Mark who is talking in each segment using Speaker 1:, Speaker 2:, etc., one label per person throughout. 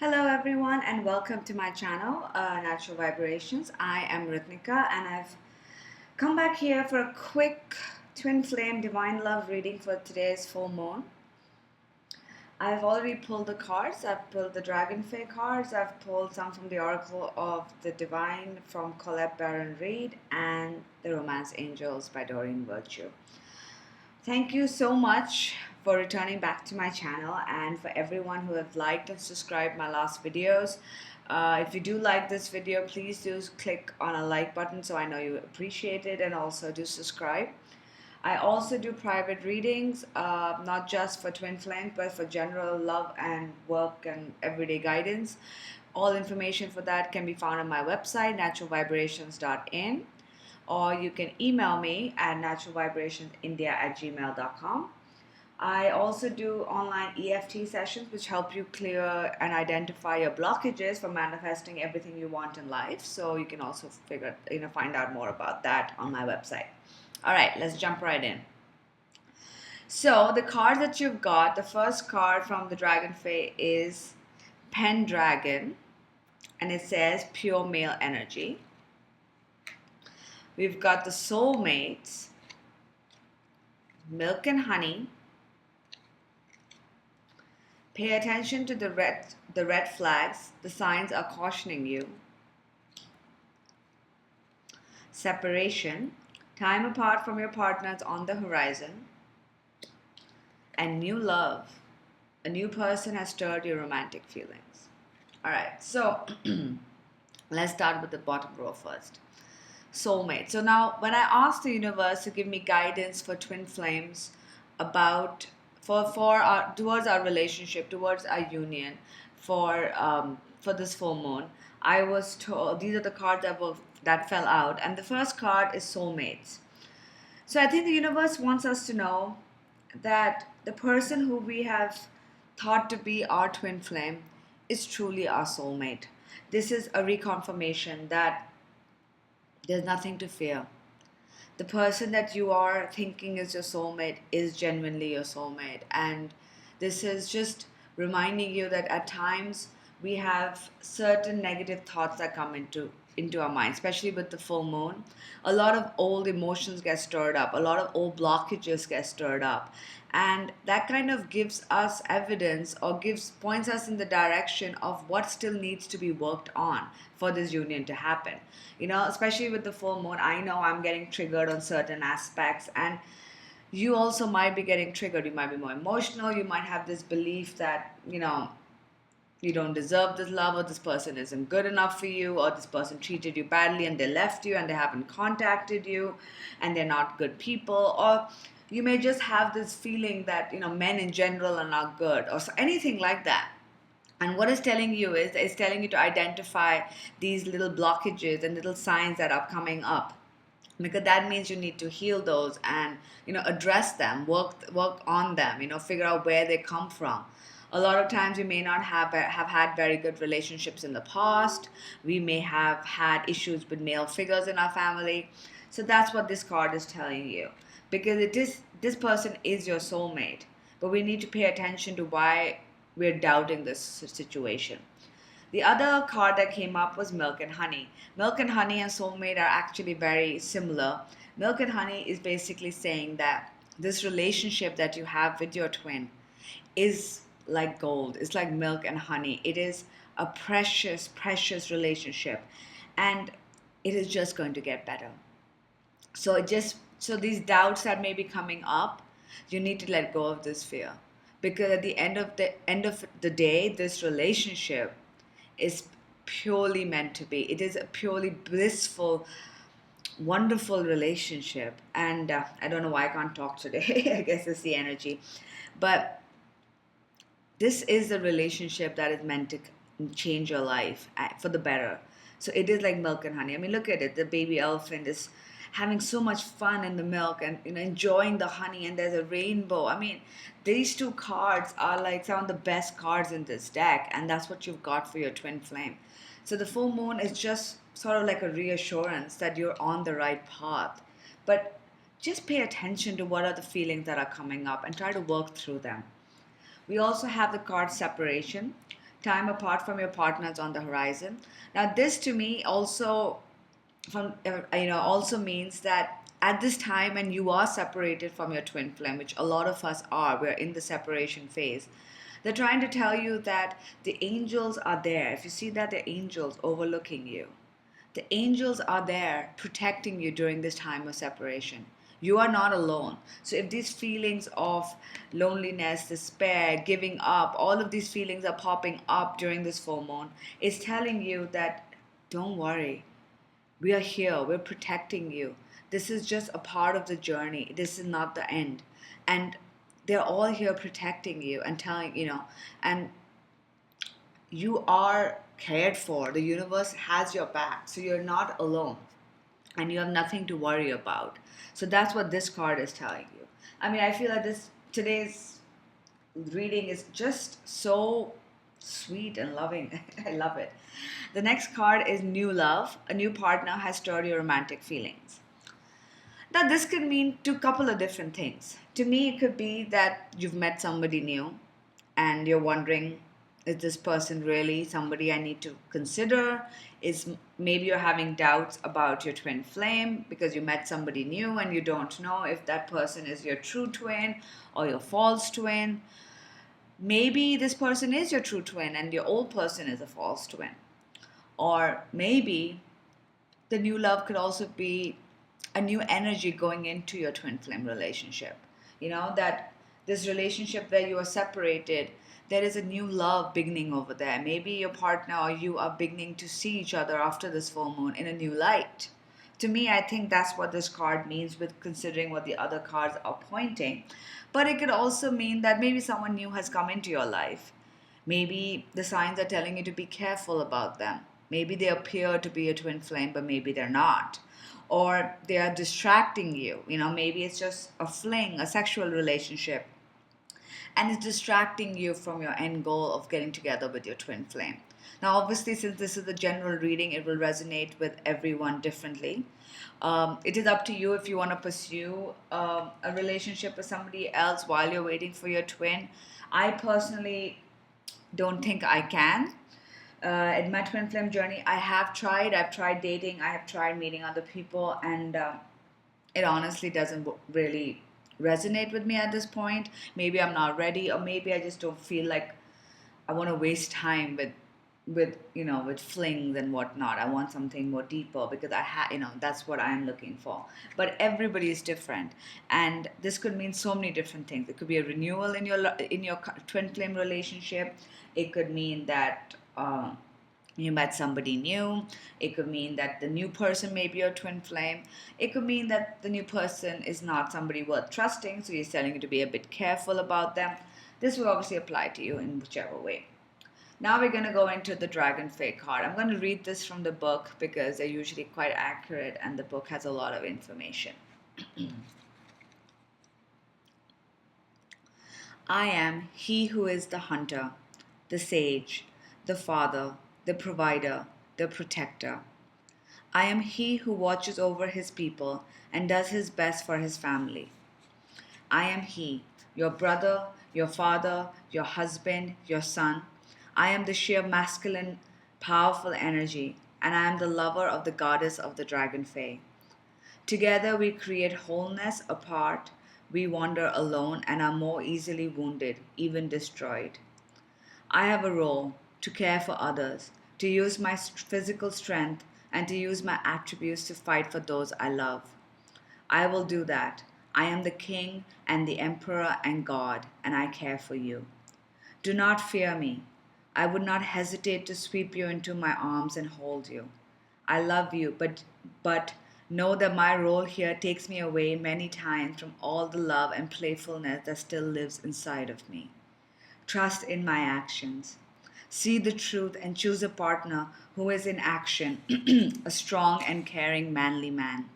Speaker 1: Hello everyone and welcome to my channel, Natural Vibrations. I am Ritnika and I've come back here for a quick twin flame divine love reading for today's full moon. I've already pulled the cards. I've pulled the Dragon Fae cards. I've pulled some from the Oracle of the Divine from Colette Baron Reid and the Romance Angels by Doreen Virtue. Thank you so much for returning back to my channel and for everyone who have liked and subscribed my last videos. If you do like this video, please do click on a like button so I know you appreciate it, and also do subscribe. I also do private readings, not just for twin flames, but for general love and work and everyday guidance. All information for that can be found on my website, naturalvibrations.in, or you can email me at naturalvibrationsindia@gmail.com. I also do online EFT sessions which help you clear and identify your blockages for manifesting everything you want in life. So you can also find out more about that on my website. All right, let's jump right in. So the card that you've got, the first card from the Dragon Fae is Pendragon, and it says pure male energy. We've got the soulmates, milk and honey. Pay attention to the red flags. The signs are cautioning you. Separation. Time apart from your partner is on the horizon. And new love. A new person has stirred your romantic feelings. Alright, so let's start with the bottom row first. Soulmate. So now when I asked the universe to give me guidance for twin flames about towards our relationship, towards our union, for this full moon, I was told these are the cards that fell out, and the first card is soulmates. So I think the universe wants us to know that the person who we have thought to be our twin flame is truly our soulmate. This is a reconfirmation that there's nothing to fear. The person that you are thinking is your soulmate is genuinely your soulmate. And this is just reminding you that at times we have certain negative thoughts that come into our mind, especially with the full moon. A lot of old emotions get stirred up, a lot of old blockages get stirred up, and that kind of gives us evidence or points us in the direction of what still needs to be worked on for this union to happen. Especially with the full moon, I know I'm getting triggered on certain aspects, and you also might be getting triggered. You might be more emotional. You might have this belief that you don't deserve this love, or this person isn't good enough for you, or this person treated you badly and they left you and they haven't contacted you and they're not good people. Or you may just have this feeling that men in general are not good, or anything like that. And what it's telling you is it's telling you to identify these little blockages and little signs that are coming up, because that means you need to heal those and address them, work on them, figure out where they come from. A lot of times we may not have had very good relationships in the past. We may have had issues with male figures in our family. So that's what this card is telling you, because this person is your soulmate, but we need to pay attention to why we're doubting this situation. The other card that came up was milk and honey. Milk and honey and soulmate are actually very similar. Milk and honey is basically saying that this relationship that you have with your twin is like gold. It's like milk and honey. It is a precious, precious relationship, and it is just going to get better. So these doubts that may be coming up, you need to let go of this fear, because at the end of the day, this relationship is purely meant to be. It is a purely blissful, wonderful relationship. And I don't know why I can't talk today. I guess it's the energy. But this is a relationship that is meant to change your life for the better. So it is like milk and honey. I mean, look at it. The baby elephant is having so much fun in the milk and enjoying the honey, and there's a rainbow. I mean, these two cards are like some of the best cards in this deck, and that's what you've got for your twin flame. So the full moon is just sort of like a reassurance that you're on the right path. But just pay attention to what are the feelings that are coming up and try to work through them. We also have the card separation. Time apart from your partners on the horizon. Now, this to me also also means that at this time when you are separated from your twin flame, which a lot of us are, we're in the separation phase. They're trying to tell you that the angels are there. If you see that, the angels overlooking you. The angels are there protecting you during this time of separation. You are not alone. So if these feelings of loneliness, despair, giving up, all of these feelings are popping up during this full moon, it's telling you that don't worry. We are here. We're protecting you. This is just a part of the journey. This is not the end. And they're all here protecting you and telling, and you are cared for. The universe has your back. So you're not alone and you have nothing to worry about. So that's what this card is telling you. I mean, I feel like today's reading is just so sweet and loving. I love it. The next card is new love. A new partner has stirred your romantic feelings. Now, this could mean to a couple of different things. To me, it could be that you've met somebody new and you're wondering, is this person really somebody I need to consider? Maybe you're having doubts about your twin flame because you met somebody new and you don't know if that person is your true twin or your false twin. Maybe this person is your true twin and your old person is a false twin. Or maybe the new love could also be a new energy going into your twin flame relationship. That this relationship where you are separated, there is a new love beginning over there. Maybe your partner or you are beginning to see each other after this full moon in a new light. To me, I think that's what this card means with considering what the other cards are pointing. But it could also mean that maybe someone new has come into your life. Maybe the signs are telling you to be careful about them. Maybe they appear to be a twin flame, but maybe they're not. Or they are distracting you. Maybe it's just a fling, a sexual relationship, and it's distracting you from your end goal of getting together with your twin flame. Now, obviously, since this is a general reading, it will resonate with everyone differently. It is up to you if you want to pursue a relationship with somebody else while you're waiting for your twin. I personally don't think I can. In my twin flame journey, I've tried dating, I have tried meeting other people, and it honestly doesn't really resonate with me at this point. Maybe I'm not ready, or maybe I just don't feel like I want to waste time with flings and whatnot. I want something more deeper because that's what I'm looking for. But everybody is different, and this could mean so many different things. It could be a renewal in your twin flame relationship. It could mean that you met somebody new. It could mean that the new person may be your twin flame. It could mean that the new person is not somebody worth trusting, so he's telling you to be a bit careful about them. This will obviously apply to you in whichever way. Now we're going to go into the Dragon Fate card. I'm going to read this from the book because they're usually quite accurate and the book has a lot of information. I am he who is the hunter, the sage, the father, the provider, the protector. I am he who watches over his people and does his best for his family. I am he, your brother, your father, your husband, your son. I am the sheer masculine, powerful energy, and I am the lover of the goddess of the dragon fae. Together we create wholeness. Apart, we wander alone and are more easily wounded, even destroyed. I have a role to care for others, to use my physical strength, and to use my attributes to fight for those I love. I will do that. I am the king and the emperor and God, and I care for you. Do not fear me. I would not hesitate to sweep you into my arms and hold you. I love you, but know that my role here takes me away many times from all the love and playfulness that still lives inside of me. Trust in my actions. See the truth and choose a partner who is in action, a strong and caring manly man.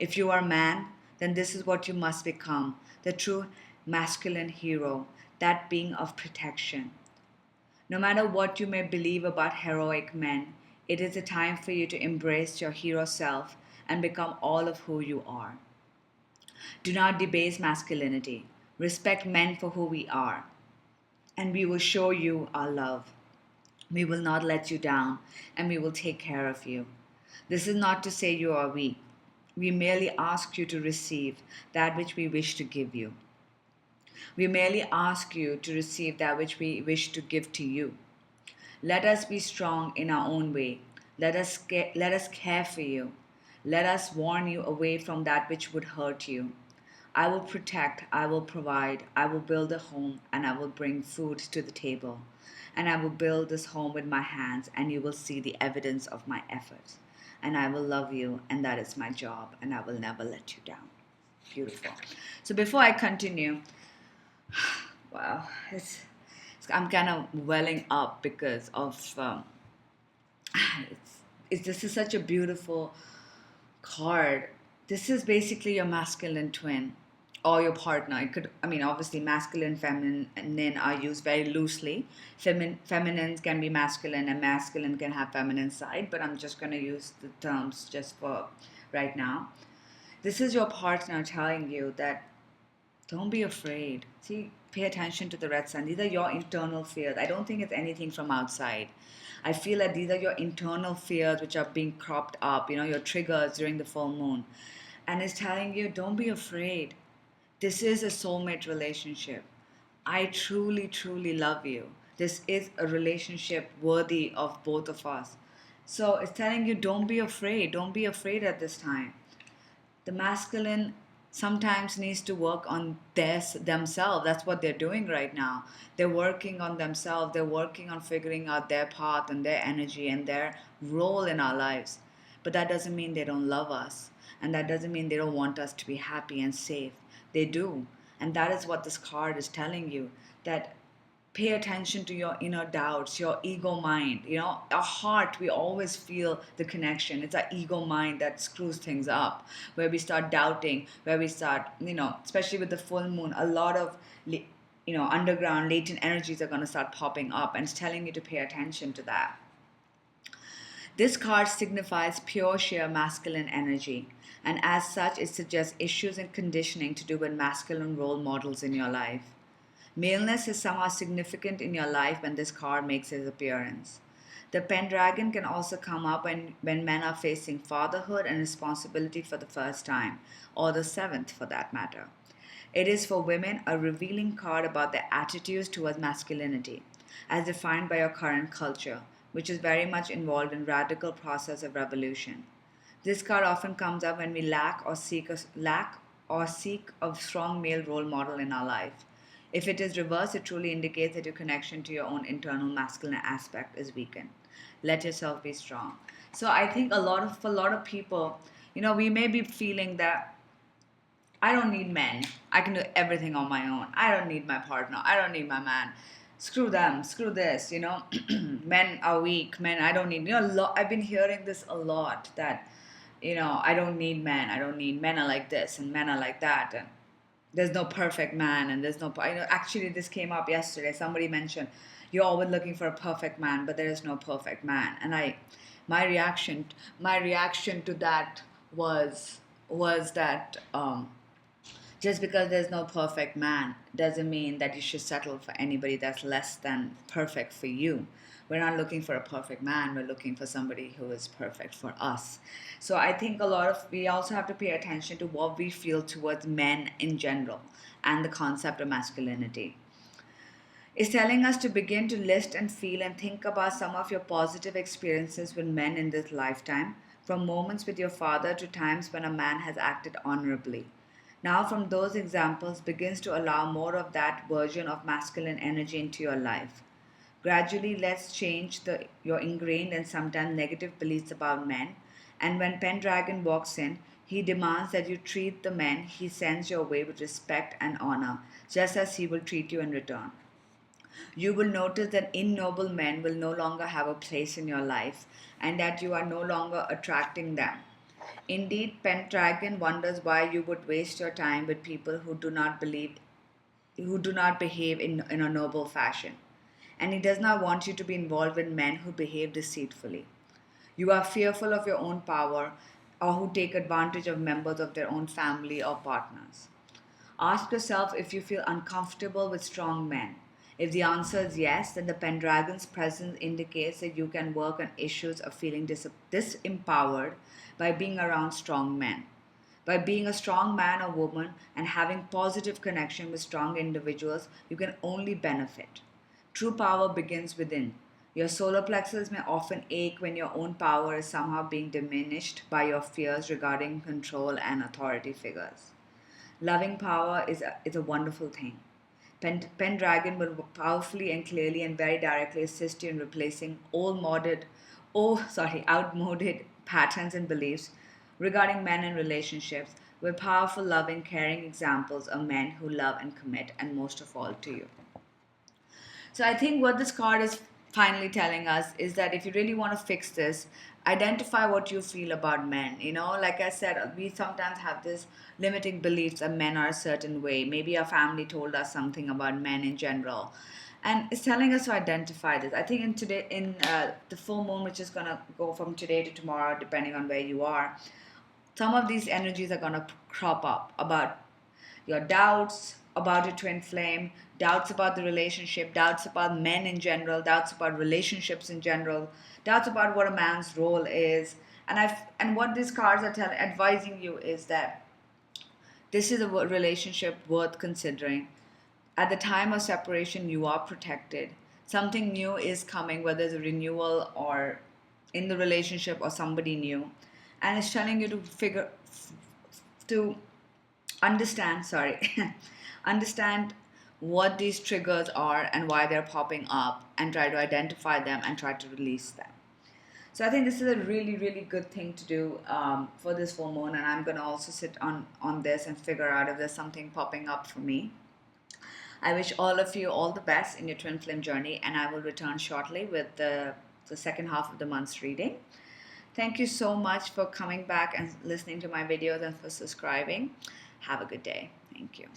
Speaker 1: If you are a man, then this is what you must become, the true masculine hero, that being of protection. No matter what you may believe about heroic men, it is a time for you to embrace your hero self and become all of who you are. Do not debase masculinity. Respect men for who we are, and we will show you our love. We will not let you down, and we will take care of you. This is not to say you are weak. We merely ask you to receive that which we wish to give you. We merely ask you to receive that which we wish to give to you. Let us be strong in our own way. Let us care for you. Let us warn you away from that which would hurt you. I will protect, I will provide, I will build a home, and I will bring food to the table. And I will build this home with my hands, and you will see the evidence of my efforts. And I will love you, and that is my job, and I will never let you down. Beautiful. So before I continue, wow, I'm kind of welling up because of this is such a beautiful card. This is basically your masculine twin or your partner. It could, I mean, obviously, masculine, feminine are used very loosely. Feminines can be masculine, and masculine can have feminine side. But I'm just going to use the terms just for right now. This is your partner telling you that don't be afraid. See, pay attention to the red sun. These are your internal fears. I don't think it's anything from outside. I feel that these are your internal fears which are being cropped up, your triggers during the full moon. And it's telling you, don't be afraid. This is a soulmate relationship. I truly, truly love you. This is a relationship worthy of both of us. So it's telling you, don't be afraid. Don't be afraid at this time. The masculine sometimes needs to work on themselves. That's what they're doing right now. They're working on themselves. They're working on figuring out their path and their energy and their role in our lives. But that doesn't mean they don't love us. And that doesn't mean they don't want us to be happy and safe. They do. And that is what this card is telling you, that pay attention to your inner doubts, your ego mind. Our heart, we always feel the connection. It's our ego mind that screws things up, where we start doubting, where we start, especially with the full moon, a lot of, underground latent energies are going to start popping up, and it's telling you to pay attention to that. This card signifies pure, sheer masculine energy, and as such, it suggests issues and conditioning to do with masculine role models in your life. Maleness is somehow significant in your life when this card makes its appearance. The Pendragon can also come up when men are facing fatherhood and responsibility for the first time, or the seventh for that matter. It is for women a revealing card about their attitudes towards masculinity, as defined by your current culture, which is very much involved in radical process of revolution. This card often comes up when we lack or seek a strong male role model in our life. If it is reversed, it truly indicates that your connection to your own internal masculine aspect is weakened. Let yourself be strong. So I think for a lot of people, we may be feeling that I don't need men. I can do everything on my own. I don't need my partner. I don't need my man. Screw them. Screw this. Men are weak. Men, I don't need. I've been hearing this a lot, that, I don't need men. I don't need men are like this and men are like that. And there's no perfect man, and there's no. Actually, this came up yesterday. Somebody mentioned you're always looking for a perfect man, but there is no perfect man. And my reaction to that was that just because there's no perfect man doesn't mean that you should settle for anybody that's less than perfect for you. We're not looking for a perfect man. We're looking for somebody who is perfect for us. So I think we also have to pay attention to what we feel towards men in general and the concept of masculinity. It's telling us to begin to list and feel and think about some of your positive experiences with men in this lifetime, from moments with your father to times when a man has acted honorably. Now, from those examples, begins to allow more of that version of masculine energy into your life. Gradually, let's change your ingrained and sometimes negative beliefs about men. And when Pendragon walks in, he demands that you treat the men he sends your way with respect and honor, just as he will treat you in return. You will notice that ignoble men will no longer have a place in your life, and that you are no longer attracting them. Indeed, Pendragon wonders why you would waste your time with people who do not behave in a noble fashion. And he does not want you to be involved with men who behave deceitfully. You are fearful of your own power, or who take advantage of members of their own family or partners. Ask yourself if you feel uncomfortable with strong men. If the answer is yes, then the Pendragon's presence indicates that you can work on issues of feeling disempowered by being around strong men. By being a strong man or woman and having positive connection with strong individuals, you can only benefit. True power begins within. Your solar plexus may often ache when your own power is somehow being diminished by your fears regarding control and authority figures. Loving power is a wonderful thing. Pendragon will powerfully and clearly and very directly assist you in replacing outmoded patterns and beliefs regarding men and relationships with powerful, loving, caring examples of men who love and commit, and most of all to you. So I think what this card is finally telling us is that if you really want to fix this, identify what you feel about men. Like I said, we sometimes have this limiting beliefs that men are a certain way. Maybe our family told us something about men in general. And it's telling us to identify this. I think in the full moon, which is gonna go from today to tomorrow, depending on where you are, some of these energies are gonna crop up about your doubts about your twin flame, doubts about the relationship, doubts about men in general, doubts about relationships in general, doubts about what a man's role is. And what these cards are advising you is that this is a relationship worth considering. At the time of separation, you are protected. Something new is coming, whether it's a renewal or in the relationship or somebody new, and it's telling you to understand, sorry, understand what these triggers are and why they're popping up, and try to identify them and try to release them. So I think this is a really, really good thing to do for this full moon, and I'm going to also sit on this and figure out if there's something popping up for me. I wish all of you all the best in your twin flame journey, and I will return shortly with the second half of the month's reading. Thank you so much for coming back and listening to my videos and for subscribing. Have a good day. Thank you.